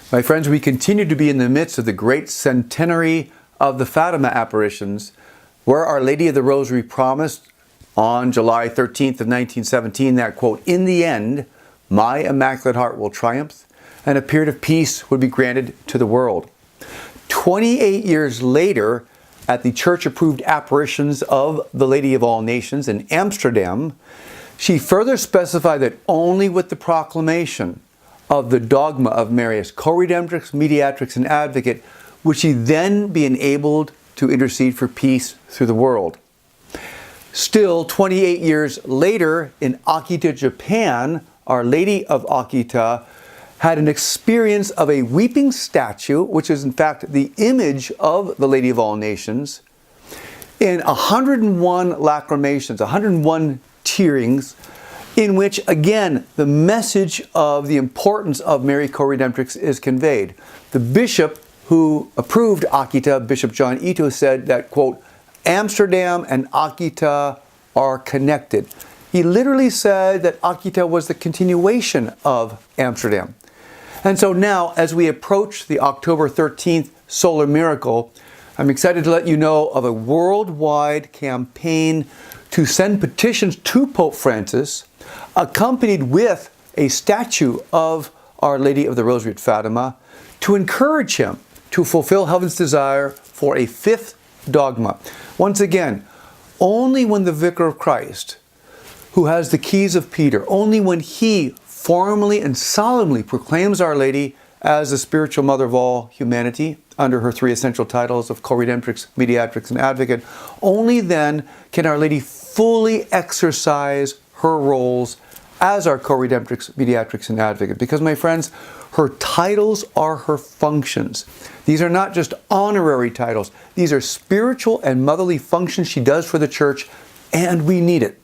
My friends, we continue to be in the midst of the great centenary of the Fatima apparitions, where Our Lady of the Rosary promised on July 13th of 1917 that, quote, "In the end, my Immaculate Heart will triumph and a period of peace would be granted to the world." 28 years later, at the church-approved apparitions of the Lady of All Nations in Amsterdam, she further specified that only with the proclamation of the dogma of Maria's co-redemptrix, mediatrix, and advocate would she then be enabled to intercede for peace through the world. Still, 28 years later, in Akita, Japan, Our Lady of Akita had an experience of a weeping statue, which is in fact the image of the Lady of All Nations, in 101 lacrimations, 101 tearings, in which, again, the message of the importance of Mary Co-Redemptrix is conveyed. The bishop who approved Akita, Bishop John Ito, said that, quote, "Amsterdam and Akita are connected." He literally said that Akita was the continuation of Amsterdam. And so now, as we approach the October 13th solar miracle, I'm excited to let you know of a worldwide campaign to send petitions to Pope Francis, accompanied with a statue of Our Lady of the Rosary at Fatima, to encourage him to fulfill heaven's desire for a fifth dogma. Once again, only when the Vicar of Christ, who has the keys of Peter, only when he formally and solemnly proclaims Our Lady as the spiritual mother of all humanity under her three essential titles of co-redemptrix, mediatrix, and advocate, only then can Our Lady fully exercise her roles as our co-redemptrix, mediatrix, and advocate. Because, my friends, her titles are her functions. These are not just honorary titles. These are spiritual and motherly functions she does for the church, and we need it.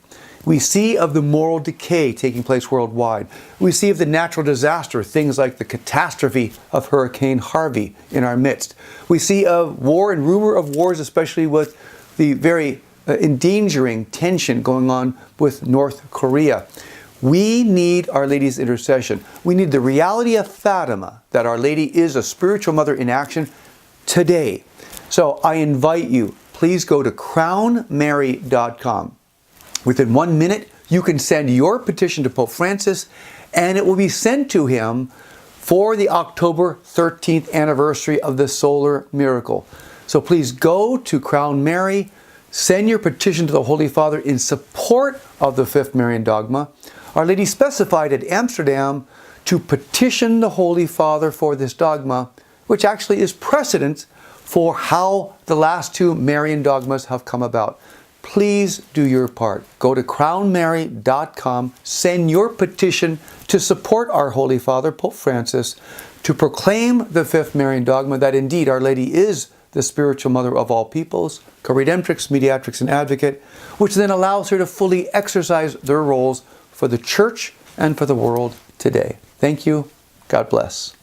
We see of the moral decay taking place worldwide. We see of the natural disaster, things like the catastrophe of Hurricane Harvey in our midst. We see of war and rumor of wars, especially with the very endangering tension going on with North Korea. We need Our Lady's intercession. We need the reality of Fatima, that Our Lady is a spiritual mother in action today. So I invite you, please go to crownmary.com. Within 1 minute, you can send your petition to Pope Francis, and it will be sent to him for the October 13th anniversary of the solar miracle. So please go to Crown Mary, send your petition to the Holy Father in support of the Fifth Marian Dogma. Our Lady specified at Amsterdam to petition the Holy Father for this dogma, which actually is precedent for how the last two Marian dogmas have come about. Please do your part. Go to crownmary.com, send your petition to support our Holy Father, Pope Francis, to proclaim the Fifth Marian Dogma, that indeed Our Lady is the spiritual mother of all peoples, co-redemptrix, mediatrix, and advocate, which then allows her to fully exercise their roles for the Church and for the world today. Thank you. God bless.